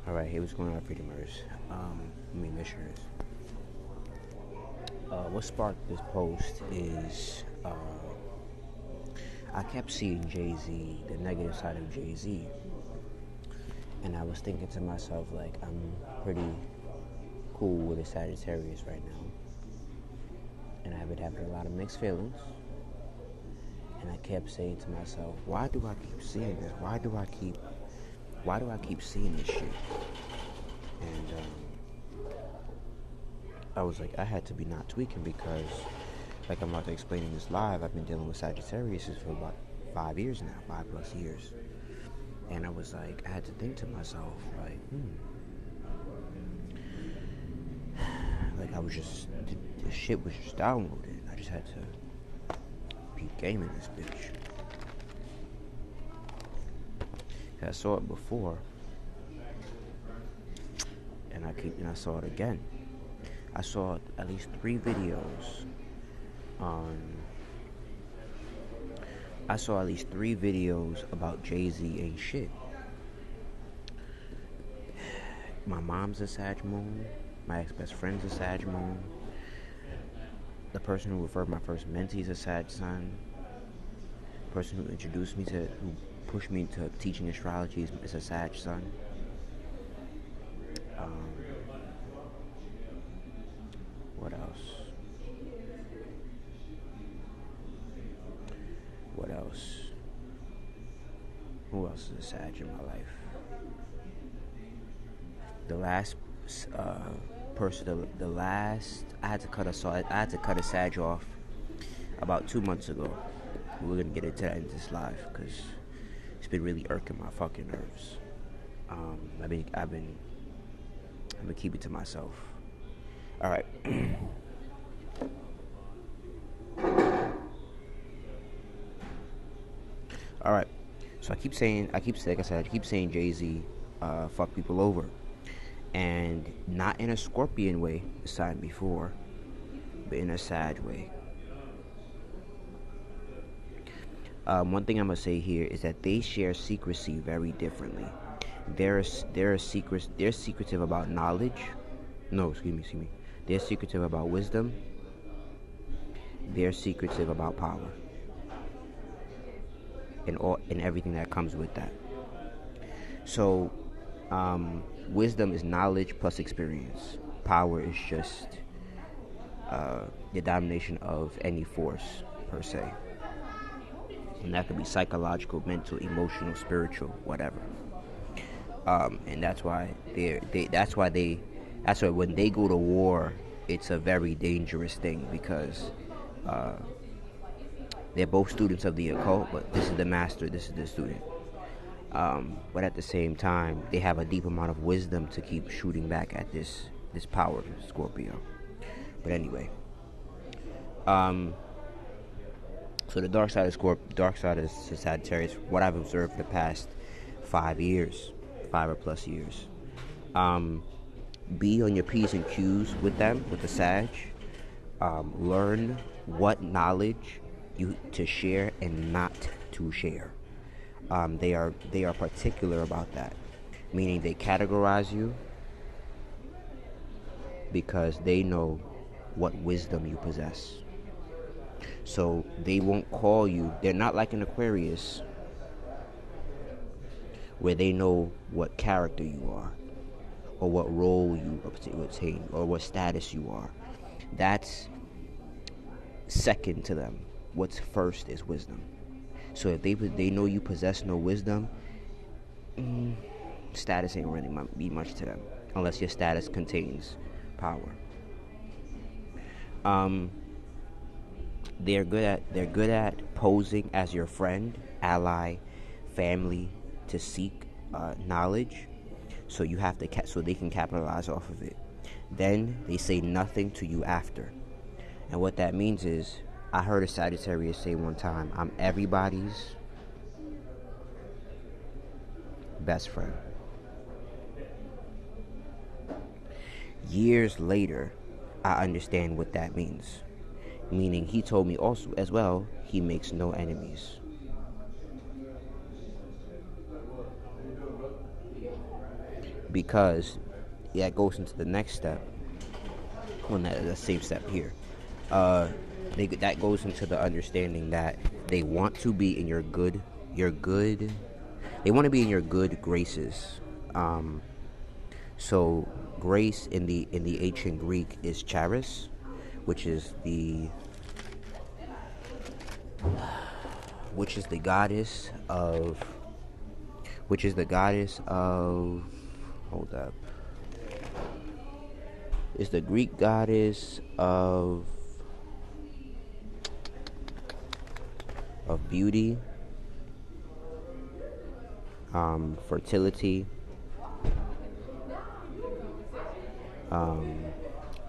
Alright, hey, what's going on, Freedomers? Listeners. What sparked this post is I kept seeing Jay-Z, the negative side of Jay-Z. And I was thinking to myself, like, I'm pretty cool with a Sagittarius right now. And I've been having a lot of mixed feelings. And I kept saying to myself, why do I keep seeing this? Why do I keep seeing this shit? And I was like, I had to be not tweaking because, like I'm about to explain in this live, I've been dealing with Sagittarius for about 5 years now, 5+ years. And I was like, I had to think to myself, like, like I was just, the shit was just downloaded. I just had to be gaming this bitch. I saw it before, and I saw it again. I saw at least 3 videos about Jay-Z ain't shit. My mom's a Sag Moon. My ex-best friend's a Sag Moon. The person who referred my first mentee is a Sag Sun. The person who introduced me who pushed me into teaching astrology is a Sag Sun. What else? Who else is a Sag in my life? The last person, I had to cut a Sag off about 2 months ago. We're gonna get into that in this live because it's been really irking my fucking nerves. I've been keeping it to myself. All right. All right. So I keep saying Jay-Z fuck people over, and not in a Scorpion way, the sign before, but in a Sag way. One thing I'm gonna say here is that they share secrecy very differently. They're secretive about knowledge. No, excuse me. They're secretive about wisdom. They're secretive about power, and everything that comes with that. So, wisdom is knowledge plus experience. Power is just the domination of any force per se. And that could be psychological, mental, emotional, spiritual, whatever. And that's why when they go to war, it's a very dangerous thing because they're both students of the occult, but this is the master, this is the student. But at the same time, they have a deep amount of wisdom to keep shooting back at this power, Scorpio. But anyway, so the dark side of Sagittarius, what I've observed for the past 5 years, 5 or plus years. Be on your P's and Q's with them, with the Sag. Learn what knowledge you to share and not to share. They are particular about that, meaning they categorize you because they know what wisdom you possess. So they won't call you. They're not like an Aquarius where they know what character you are or what role you attain or what status you are. That's second to them. What's first is wisdom. So if they know you possess no wisdom, status ain't really be much to them unless your status contains power. They're good at posing as your friend, ally, family to seek knowledge. So you have to so they can capitalize off of it. Then they say nothing to you after. And what that means is, I heard a Sagittarius say one time, I'm everybody's best friend. Years later, I understand what that means. Meaning he told me also as well, he makes no enemies. Because that goes into the next step. Well, the same step here. That goes into the understanding that they want to be in your good. They want to be in your good graces. So grace in the ancient Greek is charis, which is the goddess of. Hold up. It's the Greek goddess of beauty, fertility,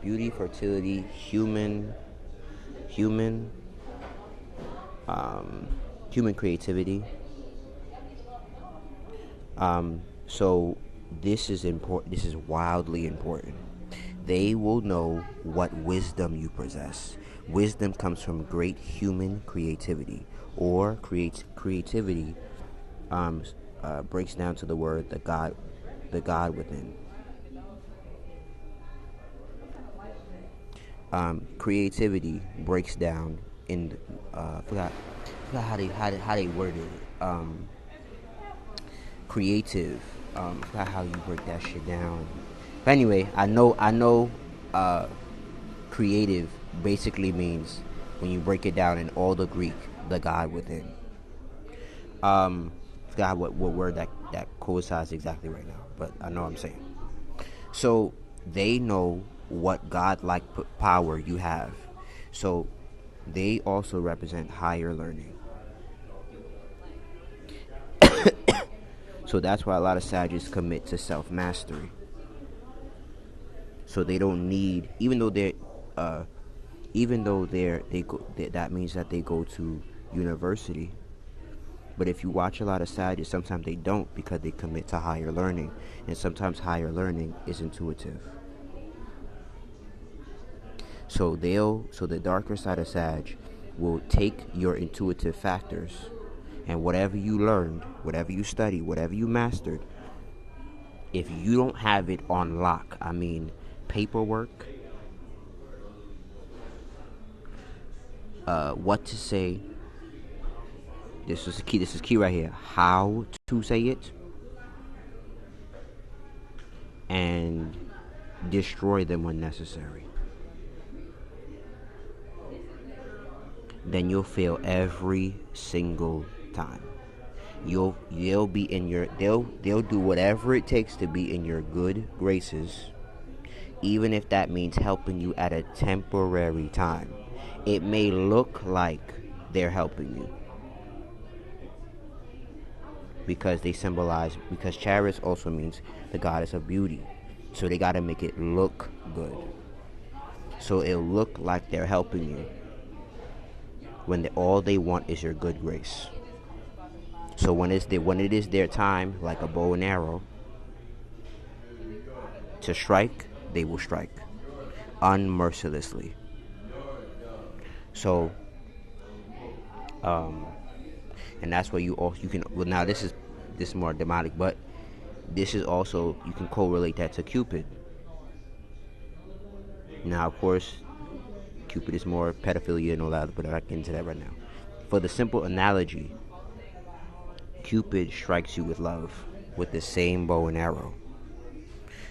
beauty, fertility, human creativity. So this is important. This is wildly important. They will know what wisdom you possess. Wisdom comes from great human creativity, or creativity breaks down to the word the God within. Creativity breaks down in forgot how they worded it. Creative. Forgot how you break that shit down. But anyway, I know. Creative basically means, when you break it down in all the Greek, the God within. Forgot what word that coincides exactly right now, but I know what I'm saying. So they know what God-like power you have. So they also represent higher learning. So that's why a lot of Sagittarius commit to self-mastery. So they don't need, even though that means that they go to university. But if you watch a lot of Sagittarius, sometimes they don't, because they commit to higher learning, and sometimes higher learning is intuitive. So the darker side of Sag will take your intuitive factors, and whatever you learned, whatever you studied, whatever you mastered, if you don't have it on lock, I mean paperwork, what to say, this is key right here, how to say it, and destroy them when necessary, then you'll fail every single time. They'll be in your, they'll do whatever it takes to be in your good graces, even if that means helping you at a temporary time. It may look like they're helping you, because Charis also means the goddess of beauty. So they gotta make it look good. So it'll look like they're helping you when all they want is your good grace. So when it is their time, like a bow and arrow, to strike, they will strike unmercilessly. So, and that's where you can. Well, now this is more demonic, but this is also, you can correlate that to Cupid. Now, of course, Cupid is more pedophilia and all that, but I'm not getting into that right now. For the simple analogy, Cupid strikes you with love, with the same bow and arrow.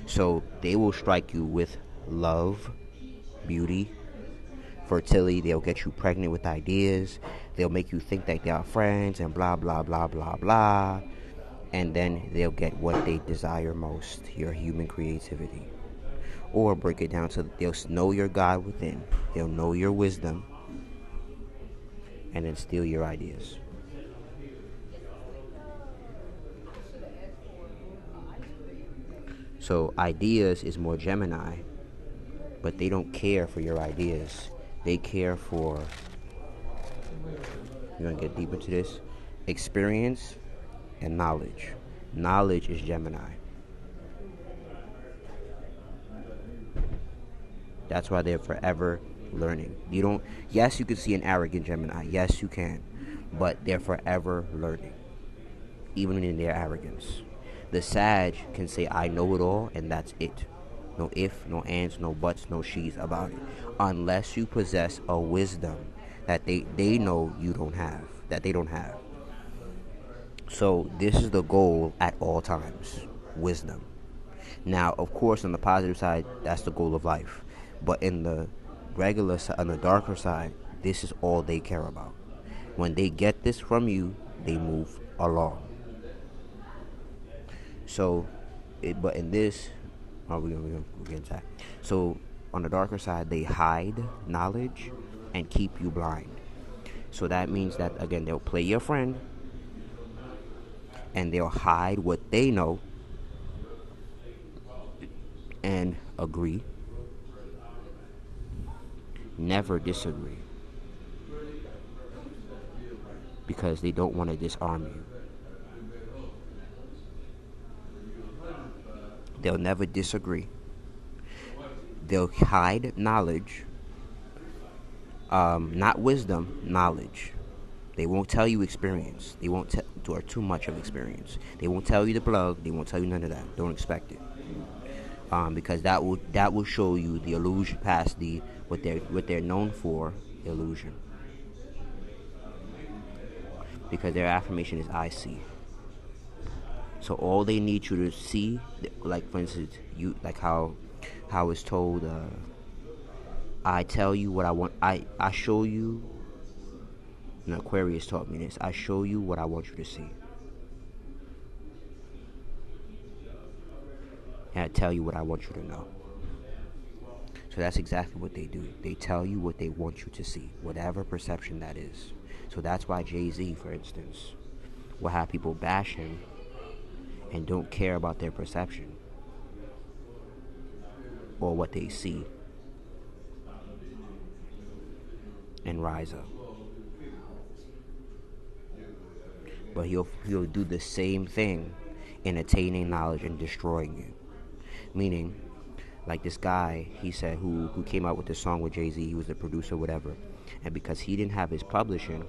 So they will strike you with love, beauty, fertility. They'll get you pregnant with ideas. They'll make you think that they are friends and blah, blah, blah, blah, blah. And then they'll get what they desire most, your human creativity. Or break it down to, they'll know your God within. They'll know your wisdom. And then steal your ideas. So ideas is more Gemini, but they don't care for your ideas. They care for, you're going to get deep into this, experience and knowledge. Knowledge is Gemini. That's why they're forever learning. Yes, you can see an arrogant Gemini. Yes, you can. But they're forever learning, even in their arrogance. The Sag can say, I know it all, and that's it. No if, no ands, no buts, no she's about it. Unless you possess a wisdom that they know you don't have, that they don't have. So this is the goal at all times, wisdom. Now, of course, on the positive side, that's the goal of life. But in the regular side, on the darker side, this is all they care about. When they get this from you, they move along. So, but in this, we're gonna get into that. So, on the darker side, they hide knowledge and keep you blind. So that means that, again, they'll play your friend and they'll hide what they know and agree. Never disagree. Because they don't want to disarm you. They'll never disagree. They'll hide knowledge. Not wisdom, knowledge. They won't tell you experience. They won't or too much of experience. They won't tell you the plug. They won't tell you none of that. Don't expect it. Because that will show you the illusion past what they're known for, illusion. Because their affirmation is I see. So all they need you to see, like for instance, you like how it's told. I tell you what I want. I show you. And Aquarius taught me this. I show you what I want you to see. And I tell you what I want you to know. So that's exactly what they do. They tell you what they want you to see, whatever perception that is. So that's why Jay-Z, for instance, will have people bash him and don't care about their perception or what they see and rise up. But he'll do the same thing in attaining knowledge and destroying you. Meaning, like this guy, he said, who came out with this song with Jay-Z, he was the producer, whatever. And because he didn't have his publishing,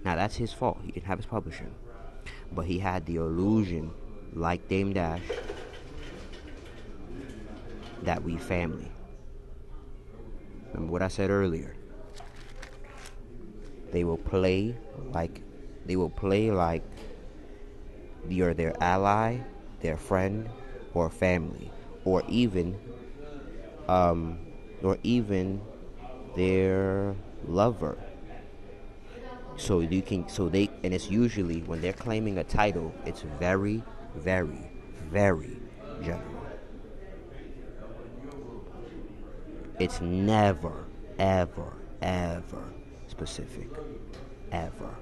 now that's his fault. He didn't have his publishing. But he had the illusion, like Dame Dash, that we family. Remember what I said earlier. They will play like you're their ally, their friend, or family, or even their lover. So and it's usually when they're claiming a title, it's very, very, very general. It's never, ever, ever specific. Ever.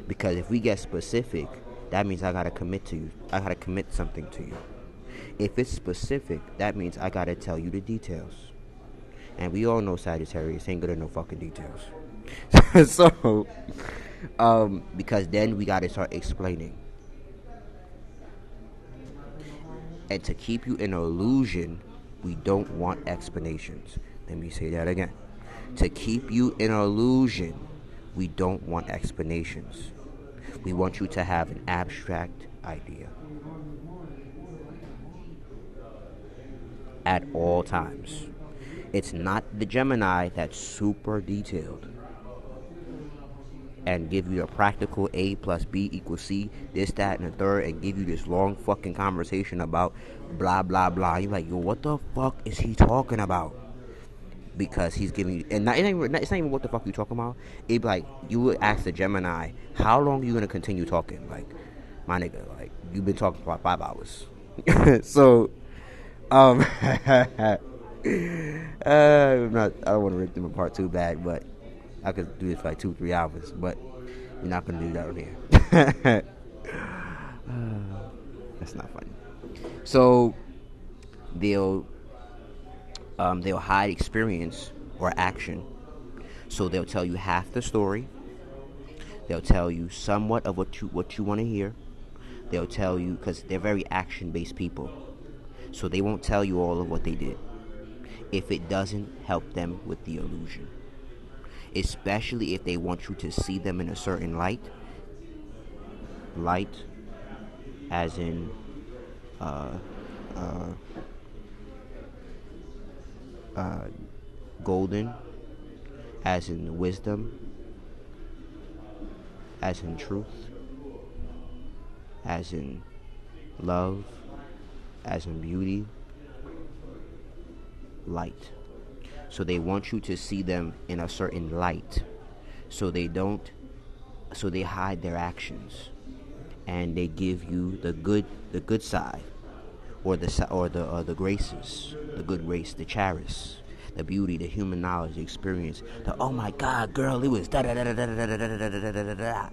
Because if we get specific, that means I gotta commit to you. I gotta commit something to you. If it's specific, that means I gotta tell you the details. And we all know Sagittarius ain't good at no fucking details. So, because then we gotta start explaining. And to keep you in an illusion, we don't want explanations. Let me say that again. To keep you in illusion, we don't want explanations. We want you to have an abstract idea at all times. It's not the Gemini that's super detailed and give you a practical A plus B equals C, this, that, and the third, and give you this long fucking conversation about blah, blah, blah. You're like, yo, what the fuck is he talking about? Because he's giving you, and it's not even what the fuck you talking about. It'd be like, you would ask the Gemini, how long are you going to continue talking? Like, my nigga, like, you've been talking for about 5 hours. So, I don't want to rip them apart too bad, but I could do this for like 2-3 hours, but you're not gonna do that on here. That's not funny. So they'll hide experience or action. So they'll tell you half the story. They'll tell you somewhat of what you want to hear. They'll tell you, because they're very action-based people, so they won't tell you all of what they did if it doesn't help them with the illusion. Especially if they want you to see them in a certain light. Light, as in golden, as in wisdom, as in truth, as in love, as in beauty, light. So they want you to see them in a certain light. So they hide their actions, and they give you the good side, or the graces, the good grace, the charis, the beauty, the human knowledge, the experience, the oh my god, girl, it was da da da da da da da da da da da da,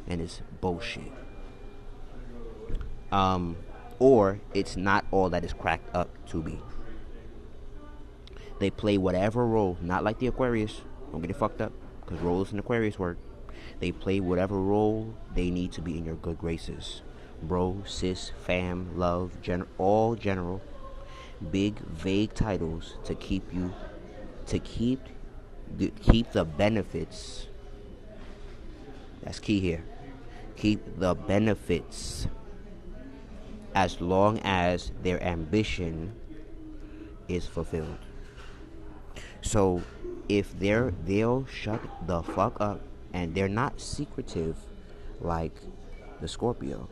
and it's bullshit. Or it's not all that is cracked up to be. They play whatever role, not like the Aquarius. Don't get it fucked up, because role is an Aquarius word. They play whatever role they need to be in your good graces. Bro, sis, fam, love, all general. Big, vague titles to keep the benefits. That's key here. Keep the benefits as long as their ambition is fulfilled. So if they'll shut the fuck up, and they're not secretive like the Scorpio.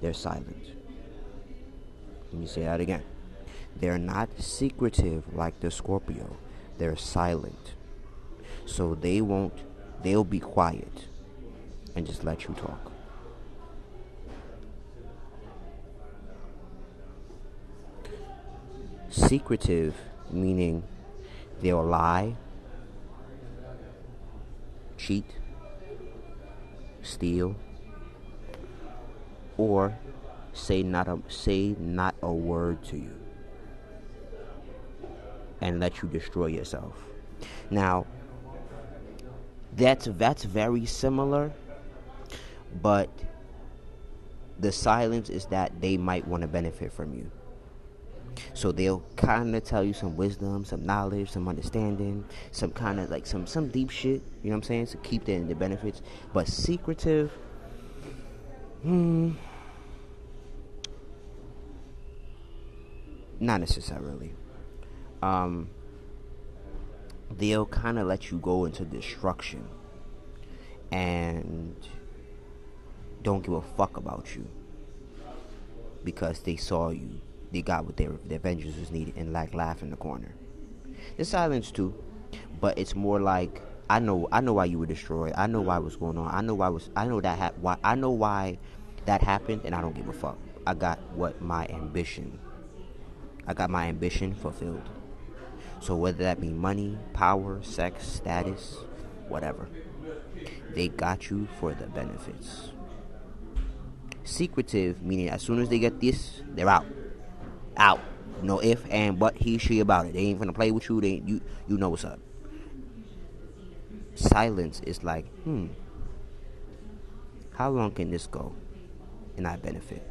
They're silent. Let me say that again. They're not secretive like the Scorpio. They're silent. So they'll be quiet and just let you talk. Secretive meaning they'll lie, cheat, steal, or say not a word to you and let you destroy yourself. Now, that's very similar, but the silence is that they might want to benefit from you. So they'll kind of tell you some wisdom, some knowledge, some understanding, some kind of like some deep shit, you know what I'm saying, to keep the benefits. But secretive, not necessarily. They'll kind of let you go into destruction and don't give a fuck about you because they saw you. They got what their vengeance was needed and like laugh in the corner. There's silence too, but it's more like I know why you were destroyed. I know why what's going on. I know why that happened, and I don't give a fuck. I got my ambition fulfilled. So whether that be money, power, sex, status, whatever, they got you for the benefits. Secretive meaning as soon as they get this, they're out. No if, and, but, he, she about it. They ain't gonna play with you. You know what's up. Silence is like, how long can this go and I benefit?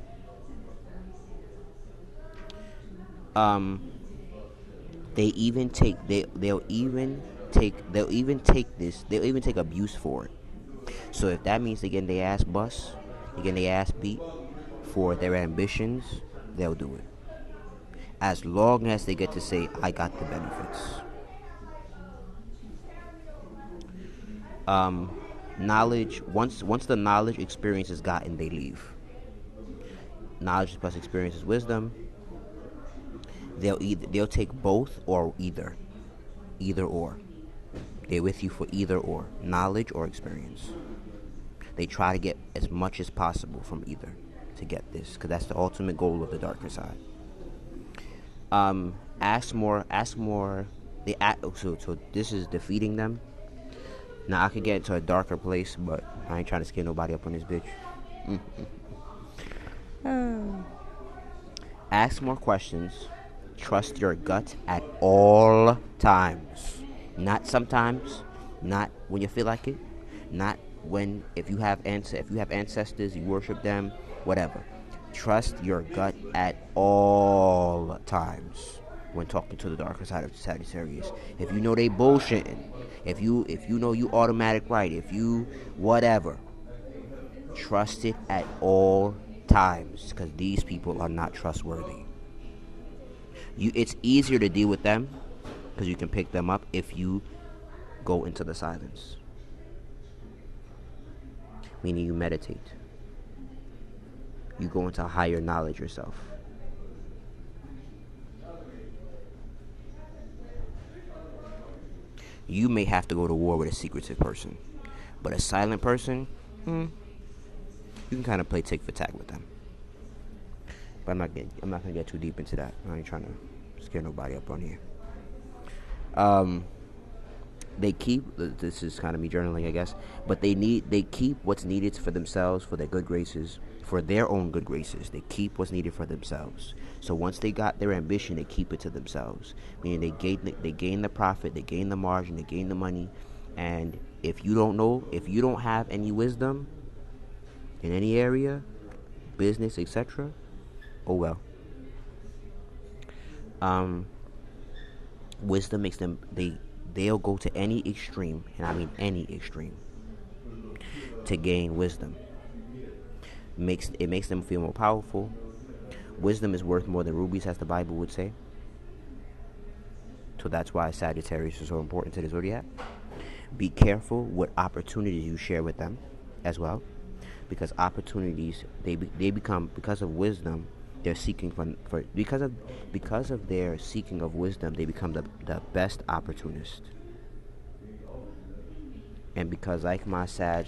They'll even take abuse for it. So if that means they're getting their ass bust, they're getting their ass beat for their ambitions, they'll do it. As long as they get to say, I got the benefits. Knowledge, once the knowledge experience is gotten, they leave. Knowledge plus experience is wisdom. They'll take both or either or. They're with you for either or, knowledge or experience. They try to get as much as possible from either to get this, because that's the ultimate goal of the darker side. Ask more. So this is defeating them. Now I could get into a darker place, but I ain't trying to scare nobody up on this bitch. Ask more questions. Trust your gut at all times. Not sometimes. Not when you feel like it. Not when if you have ancestors, you worship them. Whatever. Trust your gut at all times when talking to the darker side of Sagittarius. If you know they bullshitting, if you know you automatic right, if you whatever, trust it at all times, because these people are not trustworthy. It's easier to deal with them because you can pick them up if you go into the silence, meaning you meditate. You go into higher knowledge yourself. You may have to go to war with a secretive person, but a silent person, you can kind of play tick for tack with them. But I'm not gonna get too deep into that. I ain't trying to scare nobody up on here. They keep, this is kind of me journaling, I guess, but they keep what's needed for themselves, for their good graces, for their own good graces. They keep what's needed for themselves. So once they got their ambition, they keep it to themselves. Meaning they gain the profit, they gain the margin, they gain the money. And if you don't have any wisdom in any area, business, etc., oh well. Wisdom makes them, they'll go to any extreme, and I mean any extreme, to gain wisdom. It makes them feel more powerful. Wisdom is worth more than rubies, as the Bible would say. So that's why Sagittarius is so important to the zodiac. Be careful what opportunities you share with them as well, because opportunities they become, because of wisdom, they're seeking for because of their seeking of wisdom, they become the best opportunist. And because, like my Sag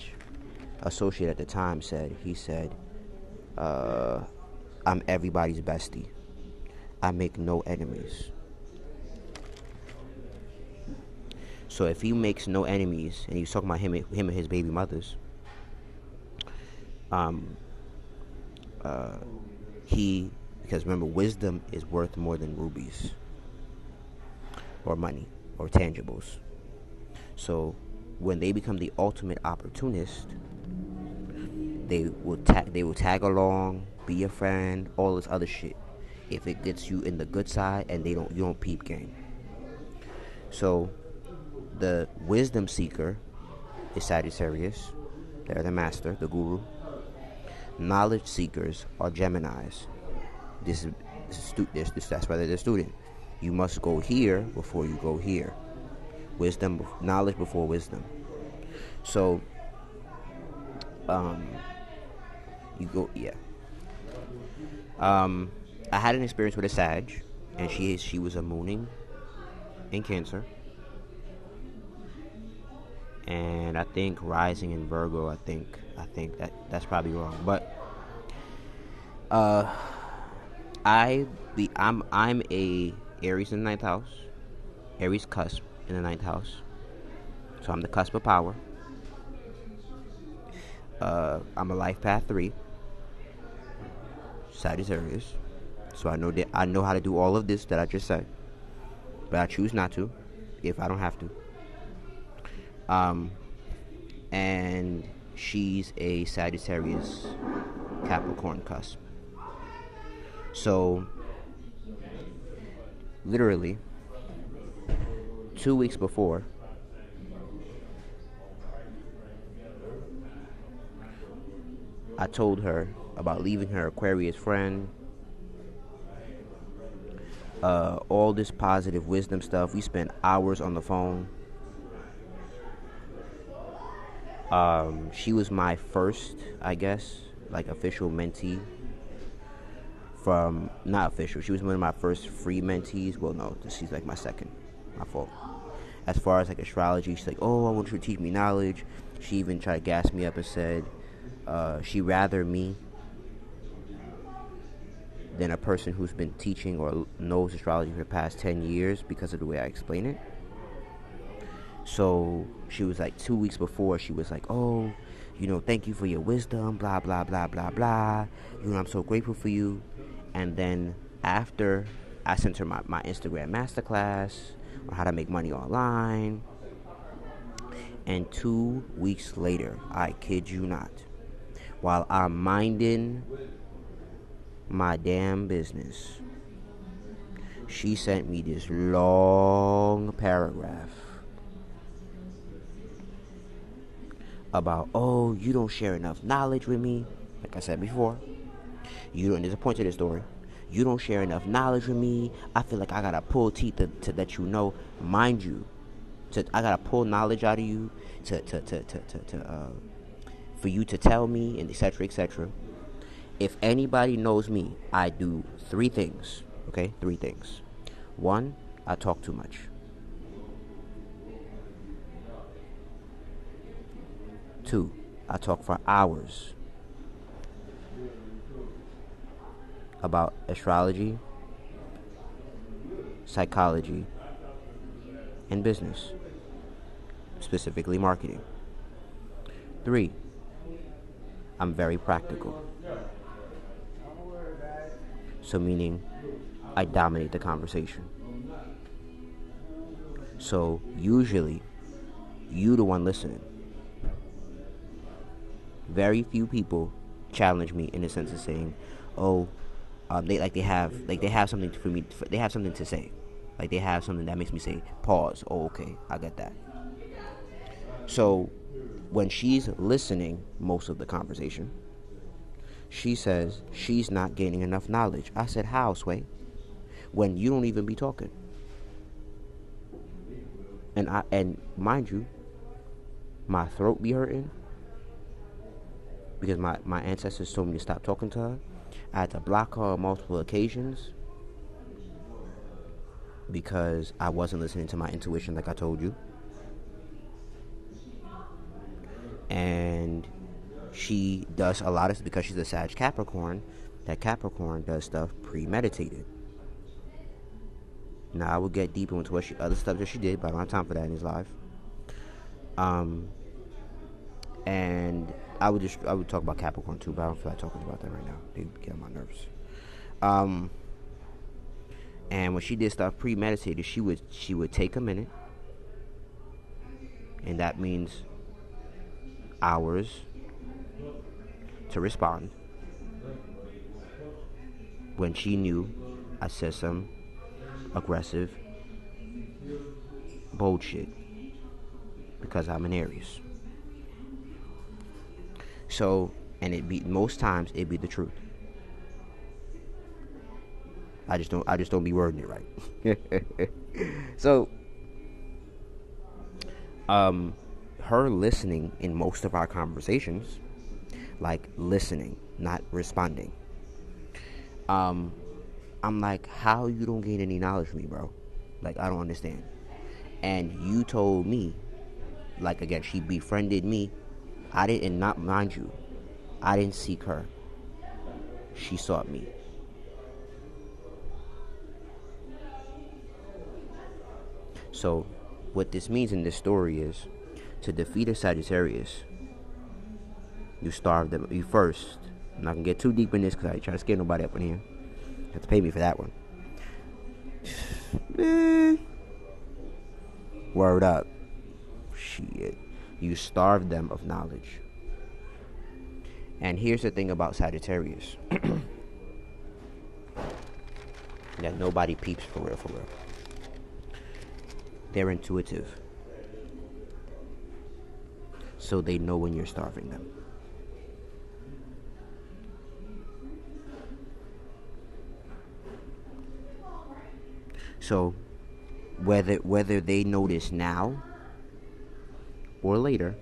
associate at the time said, he said, I'm everybody's bestie. I make no enemies. So if he makes no enemies, and he's talking about him and his baby mothers, because remember, wisdom is worth more than rubies or money or tangibles. So when they become the ultimate opportunist, they will tag along, be a friend, all this other shit, if it gets you in the good side and you don't peep game. So the wisdom seeker is Sagittarius. They're the master, the guru. Knowledge seekers are Geminis. That's why they're the student. You must go here before you go here. Knowledge before wisdom. So, you go, yeah. I had an experience with a Sag, and she was a mooning in Cancer, and I think rising in Virgo. I think that's probably wrong, but I'm a Aries in the 9th house, Aries cusp in the 9th house, so I'm the cusp of power. I'm a life path 3, Sagittarius, so I know how to do all of this that I just said, but I choose not to if I don't have to. And she's a Sagittarius Capricorn cusp. So literally, 2 weeks before, I told her about leaving her Aquarius friend, all this positive wisdom stuff. We spent hours on the phone. She was my first, I guess, like official mentee from, not official, she was one of my first free mentees. Well, no, she's like my second. My fault. As far as like astrology, she's like, oh, I want you to teach me knowledge. She even tried to gas me up and said she'd rather me than a person who's been teaching or knows astrology for the past 10 years because of the way I explain it. So she was like 2 weeks before, she was like, oh, thank you for your wisdom, blah, blah, blah, blah, blah. I'm so grateful for you. And then after, I sent her my Instagram masterclass on how to make money online. And 2 weeks later, I kid you not, while I'm minding my damn business, she sent me this long paragraph about, oh, you don't share enough knowledge with me. Like I said before, and there's a point to this story. You don't share enough knowledge with me. I feel like I gotta pull teeth to let you know. Mind you, I gotta pull knowledge out of you for you to tell me, and etc., etc. If anybody knows me, I do 3 things. Okay, 3 things. 1, I talk too much. 2, I talk for hours about astrology, psychology, and business, specifically marketing. 3, I'm very practical. So meaning I dominate the conversation. So usually you the one listening. Very few people challenge me in the sense of saying, oh, they have something for me, they have something to say. Like they have something that makes me say, pause. Oh, okay, I get that. So when she's listening most of the conversation, she says she's not gaining enough knowledge. I said, how, Sway? When you don't even be talking. And mind you, my throat be hurting because my ancestors told me to stop talking to her. I had to block her on multiple occasions because I wasn't listening to my intuition like I told you. And she does a lot of, because she's a Sag Capricorn, that Capricorn does stuff premeditated. Now I will get deeper into what other stuff that she did, but I don't have time for that in his life. And I would talk about Capricorn too, but I don't feel like talking about that right now. They get on my nerves. And when she did stuff premeditated, she would take a minute, and that means hours to respond. When she knew I said some aggressive, bold shit, because I'm an Aries. So, and most times it'd be the truth. I just don't be wording it right. So, her listening in most of our conversations, like listening, not responding. I'm like, how you don't gain any knowledge from me, bro? Like, I don't understand. And you told me, like, again, she befriended me. I didn't, not mind you, I didn't seek her. She sought me. So, what this means in this story is, to defeat a Sagittarius, you starve them. You first, I'm not going to get too deep in this because I ain't trying to scare nobody up in here. You have to pay me for that one. Word up. Shit. You starve them of knowledge. And here's the thing about Sagittarius. That nobody peeps for real, for real. They're intuitive. So they know when you're starving them. So whether they notice now or later.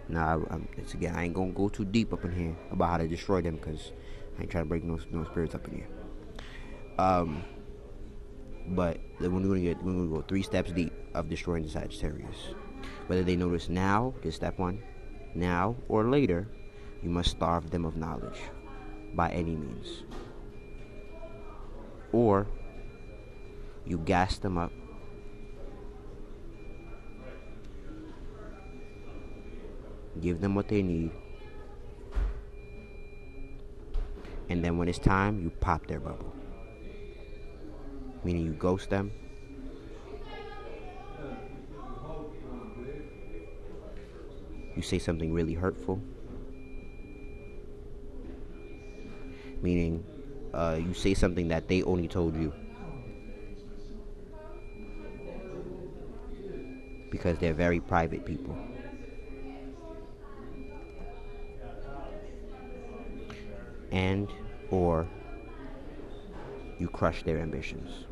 Now, it's again, I ain't gonna go too deep up in here about how to destroy them, because I ain't trying to break no spirits up in here. But we're gonna go 3 steps deep of destroying the Sagittarius. Whether they notice now is step 1, now or later, you must starve them of knowledge by any means, or you gas them up, give them what they need, and then when it's time, you pop their bubble. Meaning you ghost them, you say something really hurtful, meaning you say something that they only told you, because they're very private people. And or you crush their ambitions.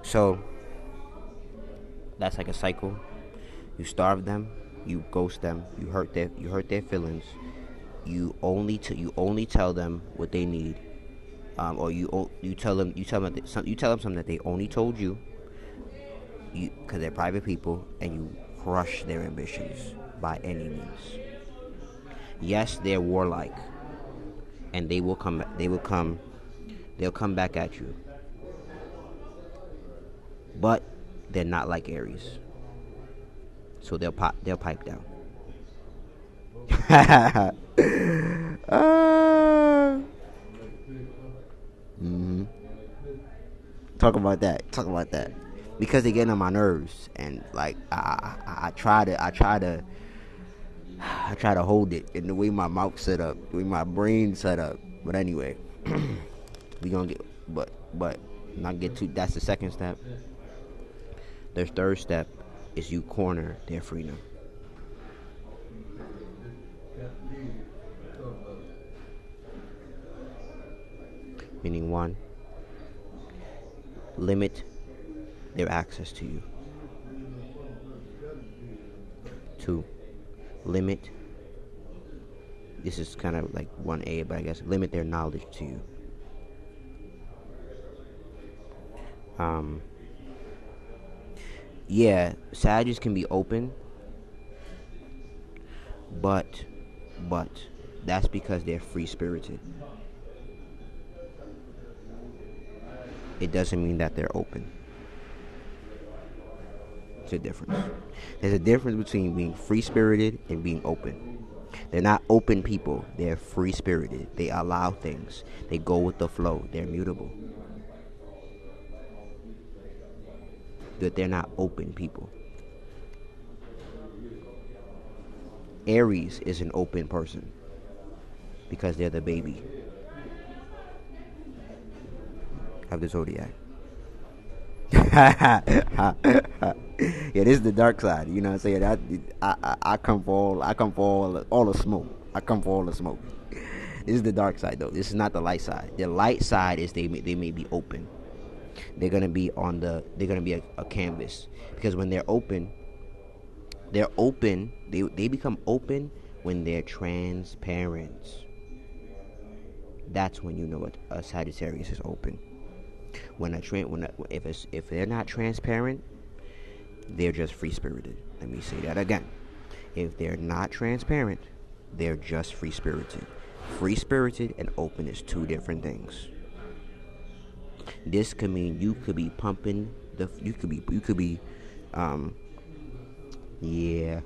So that's like a cycle. You starve them, you ghost them, you hurt their feelings. You only tell them what they need, or you tell them something that they only told you, because they're private people, and you crush their ambitions by any means. Yes, they're warlike, and they'll come back at you. But they're not like Aries, so they'll pipe down. Talk about that, because they get on my nerves, and like I try to hold it in the way my mouth set up, the way my brain set up. But anyway, we gonna get, but not get too. That's the second step. The third step is you corner their freedom. Meaning, 1, limit their access to you. 2, limit, this is kind of like 1A, but I guess limit their knowledge to you. Yeah, Sagittarius can be open, but that's because they're free-spirited. It doesn't mean that they're open. It's a difference. There's a difference between being free-spirited and being open. They're not open people. They're free-spirited. They allow things. They go with the flow. They're mutable. That they're not open people. Aries is an open person because they're the baby of the zodiac. Yeah, this is the dark side. You know what I'm saying? I come for all the smoke. I come for all the smoke. This is the dark side, though. This is not the light side. The light side is they may be open. They're gonna be a canvas, because when they're open, they become open when they're transparent. That's when you know what a Sagittarius is open. If they're not transparent, they're just free-spirited. Let me say that again. If they're not transparent, they're just free-spirited. Free-spirited and open is 2 different things. This could mean you could be pumping yeah.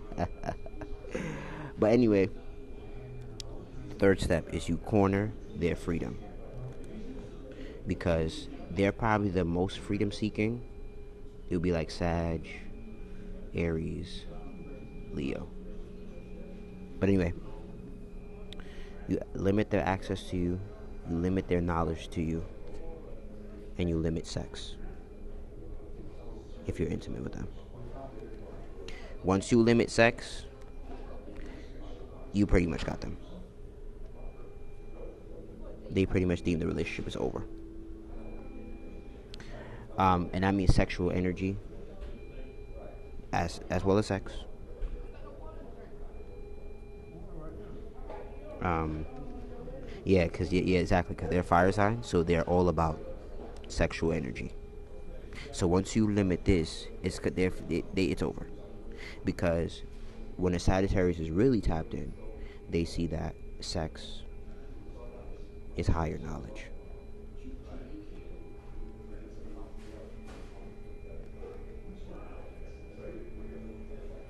But anyway, third step is you corner their freedom, because they're probably the most freedom seeking. It'll be like Sag, Aries, Leo. But anyway, You limit their access to you, you limit their knowledge to you, and you limit sex if you're intimate with them. Once you limit sex, you pretty much got them. They pretty much deem the relationship is over. And that means sexual energy as well as sex. Yeah, exactly, because they're fire signs, so they're all about sexual energy. So once you limit this, it's over. Because when a Sagittarius is really tapped in, they see that sex is higher knowledge.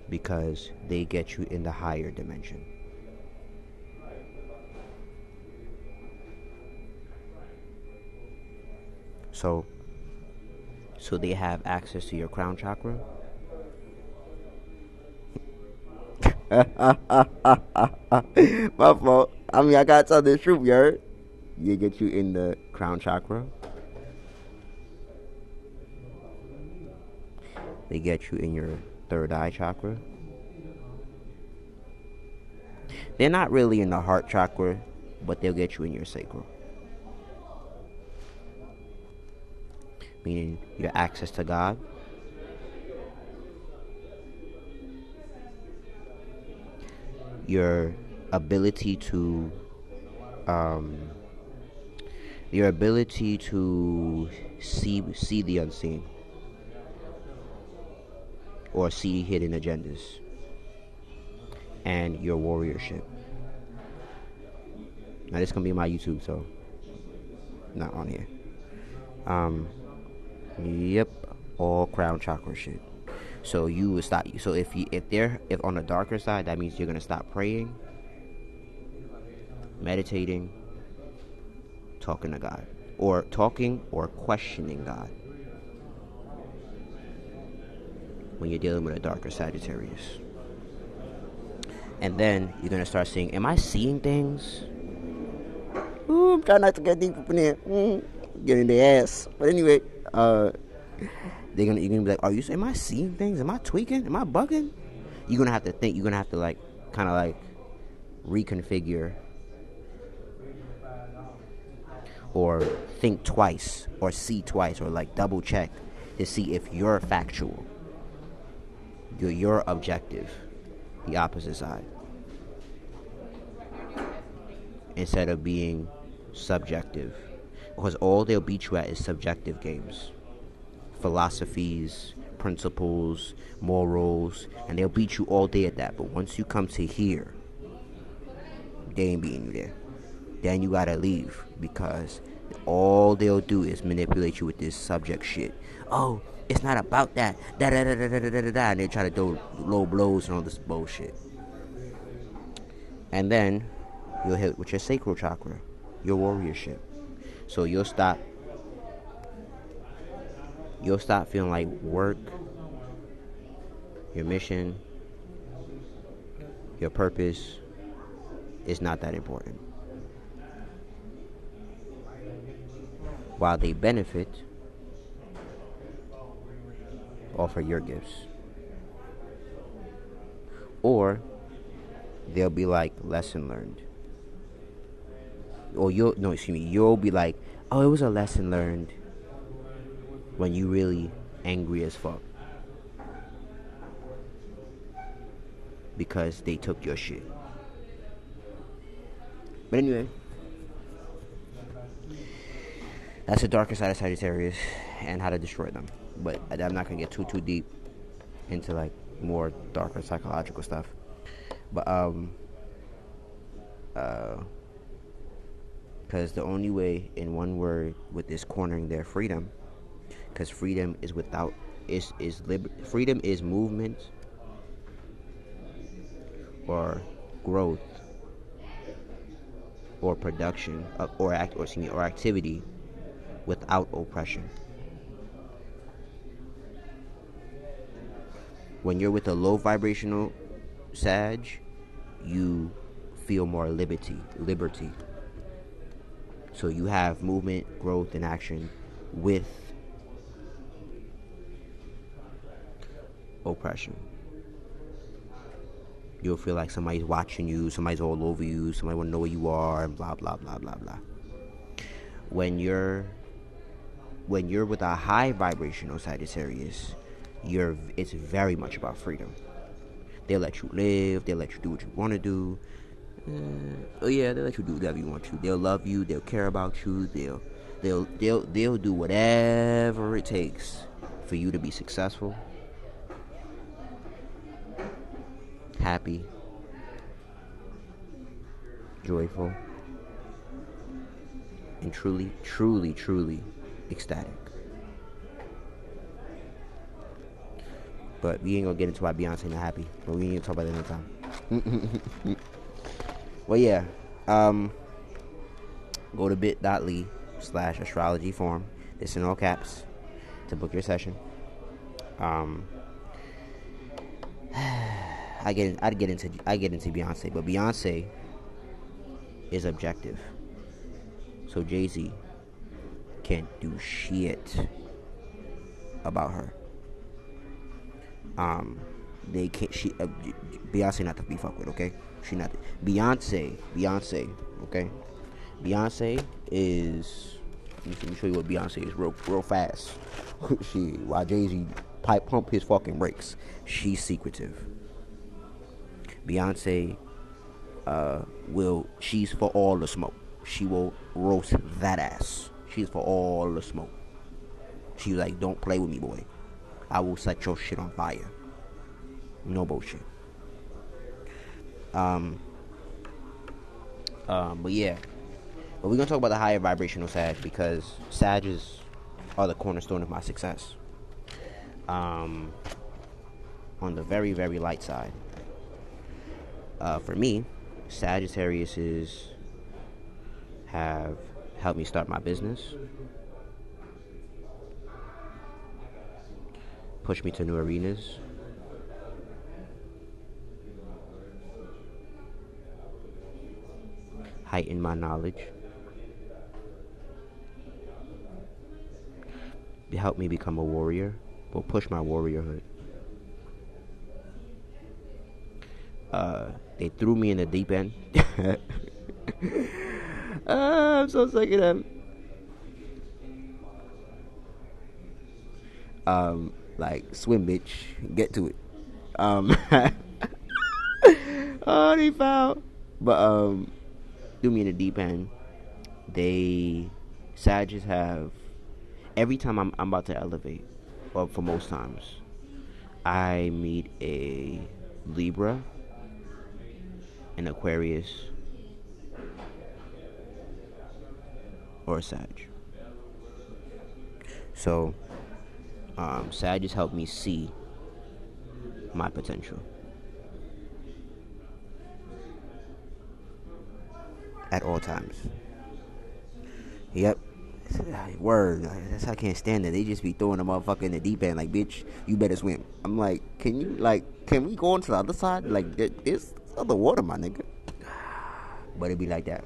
Because they get you in the higher dimension. So they have access to your crown chakra. My fault. I mean, I gotta tell the truth, you heard? They get you in the crown chakra. They get you in your third eye chakra. They're not really in the heart chakra, but they'll get you in your sacral. Meaning your access to God. Your ability to see the unseen, or see hidden agendas, and your warriorship. Now this gonna be my YouTube, so not on here. Yep, all crown chakra shit. So you would stop. So if on the darker side, that means you're gonna stop praying, meditating, talking to God, or questioning God. When you're dealing with a darker Sagittarius, and then you're gonna start seeing, am I seeing things? Ooh, I'm trying not to get deep up in there. Get in their ass. But anyway, you're gonna be like, am I seeing things? Am I tweaking? Am I bugging? You're gonna have to think. You're gonna have to kind of reconfigure, or think twice, or see twice, or double check to see if you're factual. You're objective, the opposite side, instead of being subjective, because all they'll beat you at is subjective games, philosophies, principles, morals, and they'll beat you all day at that. But once you come to here, they ain't beating you there. Then you gotta leave, because all they'll do is manipulate you with this subject shit. Oh, it's not about that. Da da da da da da da. And they try to throw low blows and all this bullshit. And then you'll hit with your sacral chakra, your warriorship. So you'll stop feeling like work, your mission, your purpose is not that important. While they benefit off of your gifts. Or they'll be like, lesson learned. Or you'll be like, oh, it was a lesson learned, when you really angry as fuck. Because they took your shit. But anyway, that's the darker side of Sagittarius and how to destroy them. But I'm not gonna get too deep into more darker psychological stuff. But because the only way, in one word, with this cornering their freedom, because freedom is freedom is movement or growth or production or activity without oppression. When you're with a low vibrational Sag, you feel more liberty. So you have movement, growth, and action with oppression. You'll feel like somebody's watching you, somebody's all over you, somebody want to know where you are, and blah blah blah blah blah. When you're with a high vibrational Sagittarius, it's very much about freedom. They'll let you live. They'll let you do what you want to do. They'll let you do whatever you want to. They'll love you. They'll care about you. They'll do whatever it takes for you to be successful, happy, joyful, and truly, truly, truly ecstatic. But we ain't gonna get into why Beyonce not happy. But we ain't gonna talk about that another time. Well, yeah. Go to bit.ly/astrology forum. It's in all caps to book your session. I get into Beyonce, but Beyonce is objective. So Jay-Z can't do shit about her. They can't. Beyonce not to be fucked with, okay? She not Beyonce, okay? Beyonce is. Let me show you what Beyonce is real fast. While Jay-Z pump his fucking brakes, she's secretive. Beyonce, she's for all the smoke. She will roast that ass. She's for all the smoke. She's like, don't play with me, boy. I will set your shit on fire. No bullshit. But yeah. But we're gonna talk about the higher vibrational Sag because Sages are the cornerstone of my success. On the very, very light side. For me, Sagittariuses have helped me start my business. Push me to new arenas. Heighten my knowledge. Help me become a warrior. Or push my warriorhood. They threw me in the deep end. I'm so sick of them. Like, swim, bitch. Get to it. Oh, they fouled. But, threw me in the deep end. Sages have, every time I'm about to elevate, or for most times, I meet a Libra, an Aquarius, or a Sag. So, Sag has helped me see my potential at all times. Yep. Word. That's how I can't stand it. They just be throwing a motherfucker in the deep end like, bitch, you better swim. I'm like, can we go on to the other side? Like, it's other water, my nigga. But it be like that.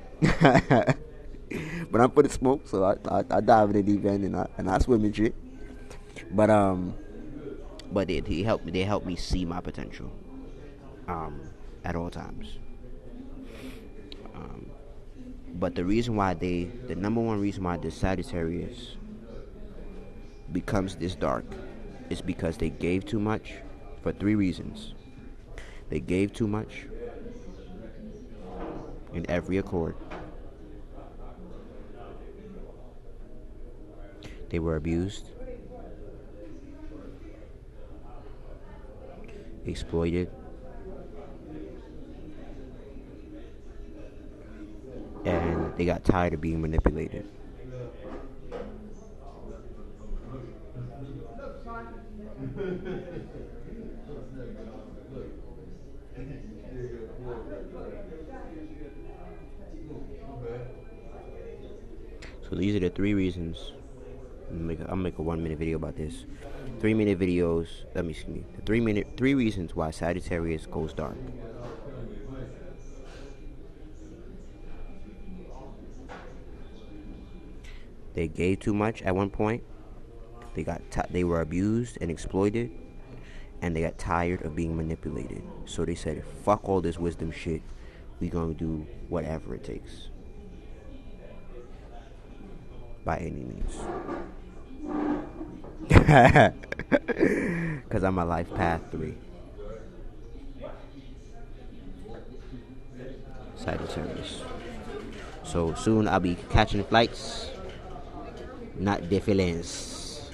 But I'm for the smoke, so I dive in the deep end and I swim and shit. But they help me see my potential at all times. But the number one reason why the Sagittarius becomes this dark is because they gave too much for 3 reasons. They gave too much in every accord. They were abused, exploited, and they got tired of being manipulated. So these are the 3 reasons. I'll make a 1-minute video about this. 3-minute videos. The 3 reasons why Sagittarius goes dark. They gave too much at one point. They were abused and exploited, and they got tired of being manipulated. So they said, "Fuck all this wisdom shit. We gonna do whatever it takes, by any means." Cause I'm a life path 3. Sagittarius. So soon I'll be catching flights, not the feelings.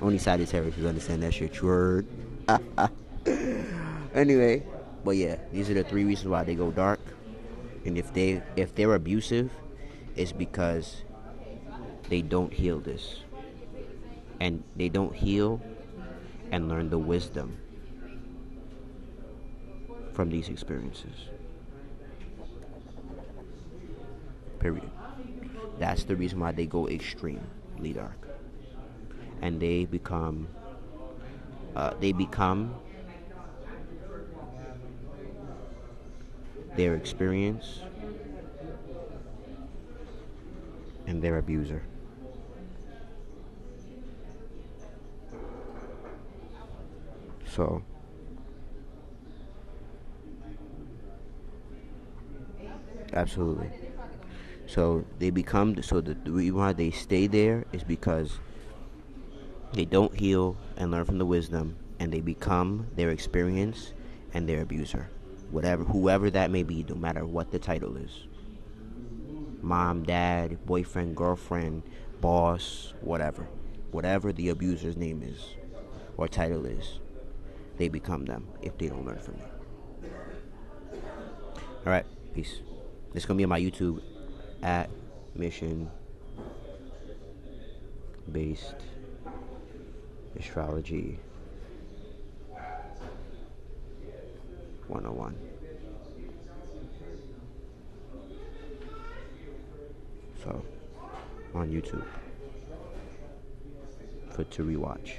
Only Sagittarius who understand that shit. Word. Anyway, but yeah, these are the 3 reasons why they go dark. And if they're abusive, it's because they don't heal this, and they don't heal and learn the wisdom from these experiences. Period. That's the reason why they go extremely dark, and they become their experience and their abuser. So absolutely. So they become, so the reason why they stay there is because they don't heal and learn from the wisdom, and they become their experience and their abuser. Whoever that may be, no matter what the title is. Mom, dad, boyfriend, girlfriend, boss, whatever. Whatever the abuser's name is or title is, they become them if they don't learn from it. Alright, peace. This is going to be on my YouTube at Mission Based Astrology 101. So, on YouTube to rewatch.